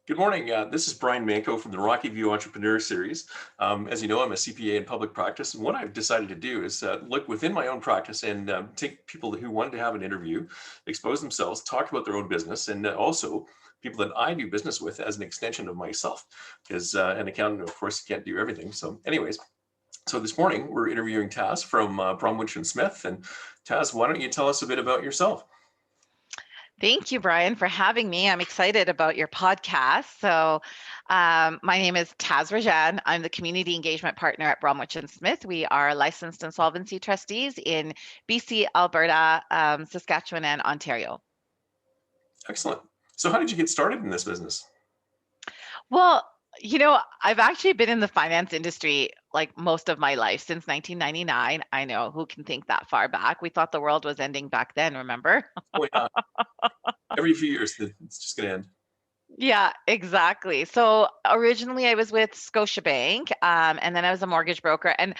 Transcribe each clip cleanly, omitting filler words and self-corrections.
Good morning. This is Brian Manco from the Rocky View Entrepreneur Series. As you know, I'm a CPA in public practice, and what I've decided to do is look within my own practice and take people who wanted to have an interview, expose themselves, talk about their own business, and also people that I do business with as an extension of myself. Because an accountant, of course, can't do everything. So, anyways, so this morning we're interviewing Taz from Bromwich and Smith. And Taz, why don't you tell us a bit about yourself? Thank you, Brian, for having me. I'm excited about your podcast. My name is Taz Rajan. I'm the Community Engagement Partner at Bromwich and Smith. We are licensed insolvency trustees in BC, Alberta, Saskatchewan, and Ontario. Excellent. So, how did you get started in this business? Well, I've actually been in the finance industry like most of my life since 1999. I know, who can think that far back? We thought the world was ending back then, remember? Oh, yeah. Every few years, it's just going to end. Yeah, exactly. So originally I was with Scotiabank, and then I was a mortgage broker. And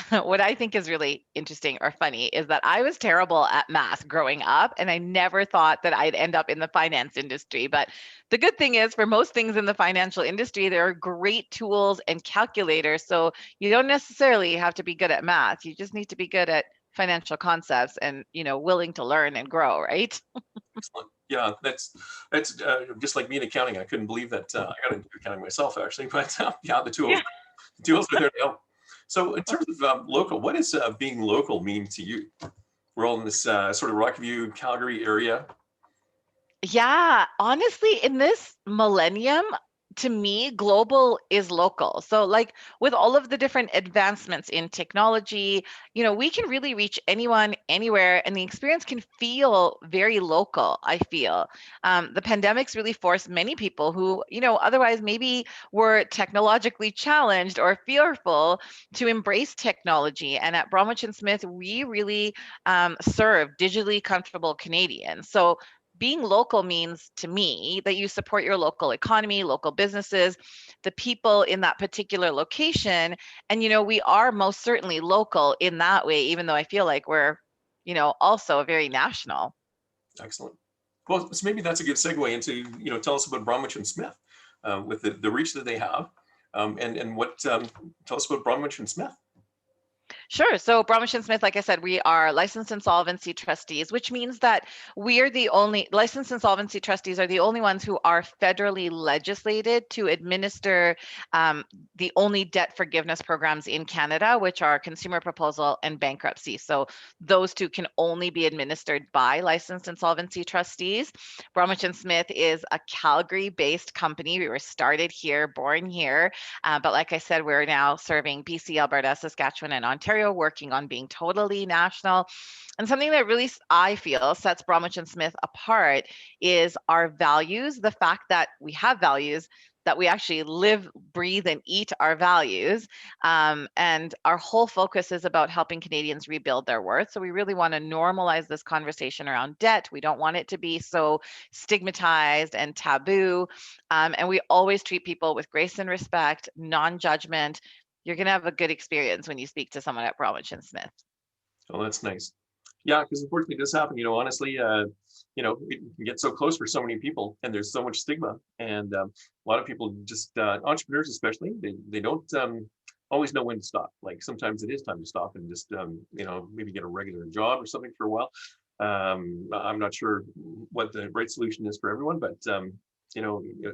what I think is really interesting or funny is that I was terrible at math growing up, and I never thought that I'd end up in the finance industry. But the good thing is, for most things in the financial industry, there are great tools and calculators. So you don't necessarily have to be good at math. You just need to be good at financial concepts and, willing to learn and grow, right? Excellent. Yeah, that's just like me in accounting. I couldn't believe that I got into accounting myself, actually. But yeah, the tools are there to help. So, in terms of local, what does being local mean to you? We're all in this sort of Rockview, Calgary area. Yeah, honestly, in this millennium, to me, global is local. So, like with all of the different advancements in technology, we can really reach anyone, anywhere, and the experience can feel very local, I feel. The pandemic's really forced many people who, otherwise maybe were technologically challenged or fearful to embrace technology. And at Bromwich and Smith, we really serve digitally comfortable Canadians. So, being local means to me that you support your local economy, local businesses, the people in that particular location. And, we are most certainly local in that way, even though I feel like we're, also very national. Excellent. Well, so maybe that's a good segue into tell us about Bromwich and Smith with the reach that they have, and what tell us about Bromwich and Smith. Sure. So Bromwich and Smith, like I said, we are licensed insolvency trustees, which means that we're the only licensed insolvency trustees are the only ones who are federally legislated to administer the only debt forgiveness programs in Canada, which are consumer proposal and bankruptcy. So those two can only be administered by licensed insolvency trustees. Bromwich and Smith is a Calgary-based company. We were started here, born here, but like I said, we're now serving BC, Alberta, Saskatchewan, and Ontario, working on being totally national. And something that really, I feel, sets Bromwich and Smith apart is our values, the fact that we have values, that we actually live, breathe, and eat our values. And our whole focus is about helping Canadians rebuild their worth. So we really want to normalize this conversation around debt. We don't want it to be so stigmatized and taboo. And we always treat people with grace and respect, non-judgment. You're going to have a good experience when you speak to someone at Bromwich and Smith. Oh, that's nice. Yeah, because unfortunately, this happen. Honestly, it can get so close for so many people, and there's so much stigma, and a lot of people just entrepreneurs, especially, they don't always know when to stop. Like sometimes it is time to stop and just maybe get a regular job or something for a while. I'm not sure what the right solution is for everyone, but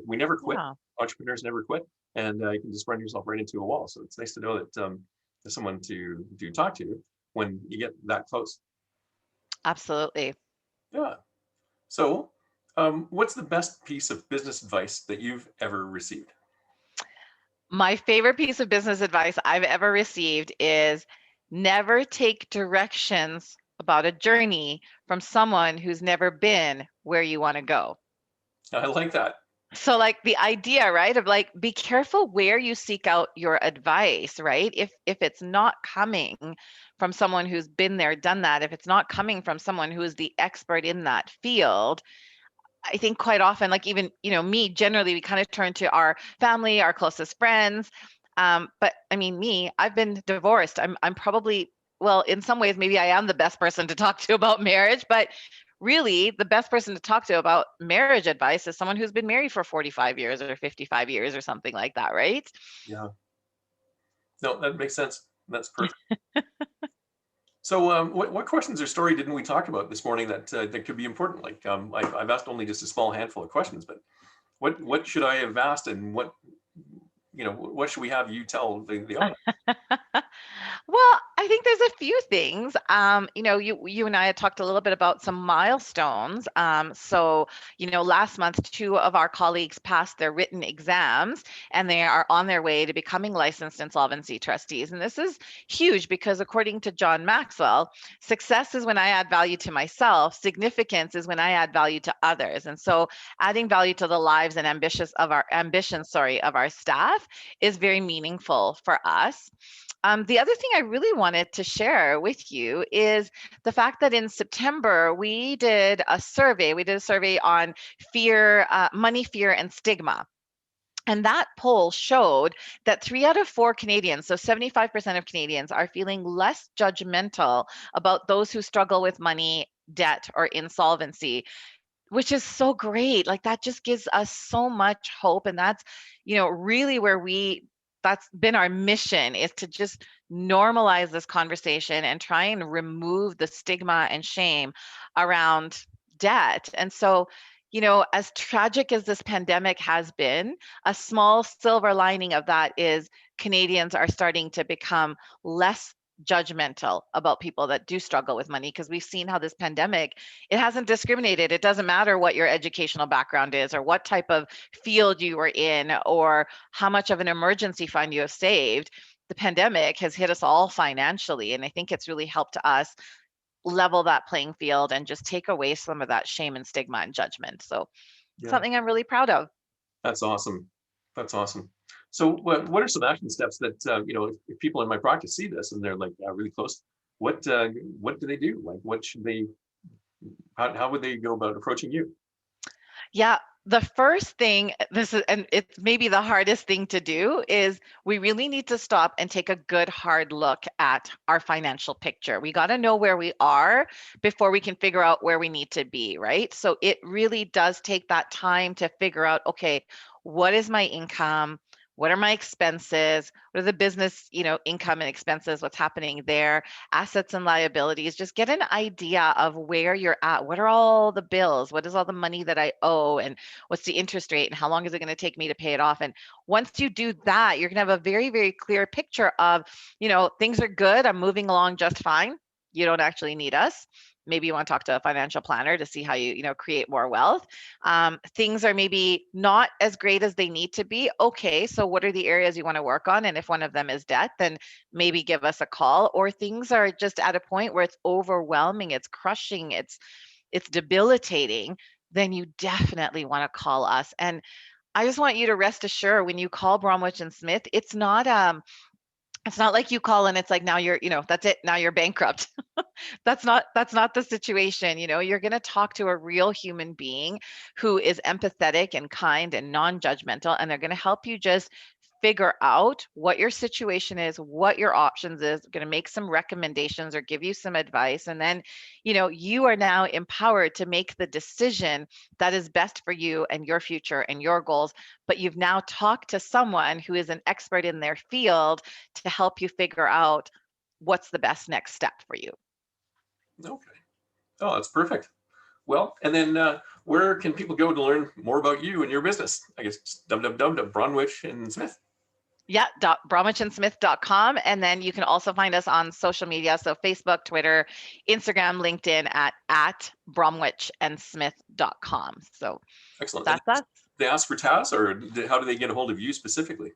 we never quit. Yeah. Entrepreneurs never quit, and you can just run yourself right into a wall. So it's nice to know that there's someone to talk to when you get that close. Absolutely. Yeah. So, what's the best piece of business advice that you've ever received? My favorite piece of business advice I've ever received is never take directions about a journey from someone who's never been where you want to go. I like that. So like the idea, right, of like be careful where you seek out your advice, right? If it's not coming from someone who's been there, done that, if it's not coming from someone who is the expert in that field, I think quite often, like even, me, generally, we kind of turn to our family, our closest friends. But I mean, I've been divorced. I'm probably, well, in some ways, maybe I am the best person to talk to about marriage, but really the best person to talk to about marriage advice is someone who's been married for 45 years or 55 years or something like that, right? Yeah. No, that makes sense. That's perfect. So, what questions or story didn't we talk about this morning that could be important? Like, I've asked only just a small handful of questions, but what should I have asked, and what should we have you tell the audience? Well, I think there's a few things. You and I had talked a little bit about some milestones. Last month, two of our colleagues passed their written exams, and they are on their way to becoming licensed insolvency trustees. And this is huge because, according to John Maxwell, success is when I add value to myself. Significance is when I add value to others. And so, adding value to the lives and ambitions, of our staff is very meaningful for us. The other thing I really wanted to share with you is the fact that in September we did a survey. We did a survey on fear, money, fear, and stigma. And that poll showed that 3 out of 4 Canadians, so 75% of Canadians, are feeling less judgmental about those who struggle with money, debt, or insolvency, which is so great. Like, that just gives us so much hope. And that's, really where that's been our mission, is to just normalize this conversation and try and remove the stigma and shame around debt. And so, as tragic as this pandemic has been, a small silver lining of that is Canadians are starting to become less judgmental about people that do struggle with money, because we've seen how this pandemic, it hasn't discriminated. It doesn't matter what your educational background is, or what type of field you were in, or how much of an emergency fund you have saved. The pandemic has hit us all financially, and I think it's really helped us level that playing field and just take away some of that shame and stigma and judgment. So, Yeah, something I'm really proud of. that's awesome. That's awesome. So, what are some action steps that if people in my practice see this and they're like really close, what do they do? Like, what should they? How would they go about approaching you? Yeah, the first thing, and it's maybe the hardest thing to do, is we really need to stop and take a good hard look at our financial picture. We got to know where we are before we can figure out where we need to be, right? So it really does take that time to figure out, okay, what is my income? What are my expenses? What are the business, income and expenses? What's happening there? Assets and liabilities. Just get an idea of where you're at. What are all the bills? What is all the money that I owe? And what's the interest rate? And how long is it going to take me to pay it off? And once you do that, you're going to have a very, very clear picture of, things are good. I'm moving along just fine. You don't actually need us. Maybe you want to talk to a financial planner to see how you create more wealth. Things are maybe not as great as they need to be. Okay, so what are the areas you want to work on? And if one of them is debt, then maybe give us a call. Or things are just at a point where it's overwhelming, it's crushing, it's debilitating, then you definitely want to call us. And I just want you to rest assured, when you call Bromwich and Smith, it's not like you call and it's like, now you're, that's it, now you're bankrupt. That's not the situation. You're going to talk to a real human being who is empathetic and kind and non-judgmental, and they're going to help you just figure out what your situation is, what your options is, going to make some recommendations or give you some advice. And then, you are now empowered to make the decision that is best for you and your future and your goals. But you've now talked to someone who is an expert in their field to help you figure out what's the best next step for you. Okay. Oh, that's perfect. Well, and then where can people go to learn more about you and your business? I guess it's www.Bromwich and Smith. Yeah, bromwichandsmith.com. And then you can also find us on social media. So Facebook, Twitter, Instagram, LinkedIn at bromwichandsmith.com. So Excellent. And that's us. they ask for Taz, or how do they get a hold of you specifically?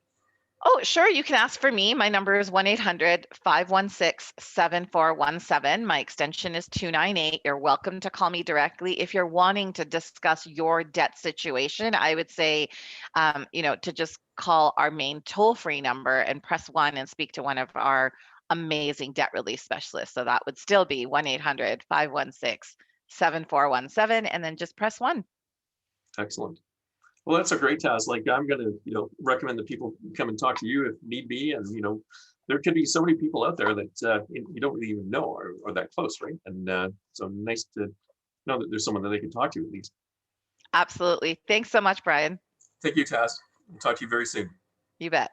Oh, sure. You can ask for me. My number is 1-800-516-7417. My extension is 298. You're welcome to call me directly. If you're wanting to discuss your debt situation, I would say, to just call our main toll-free number and press 1 and speak to one of our amazing debt relief specialists. So that would still be 1-800-516-7417, and then just press 1. Excellent. Well, that's a great task. Like, I'm going to, recommend that people come and talk to you if need be. And, there could be so many people out there that you don't really even know or that close, right? And so nice to know that there's someone that they can talk to at least. Absolutely. Thanks so much, Brian. Thank you, Taz. I'll talk to you very soon. You bet.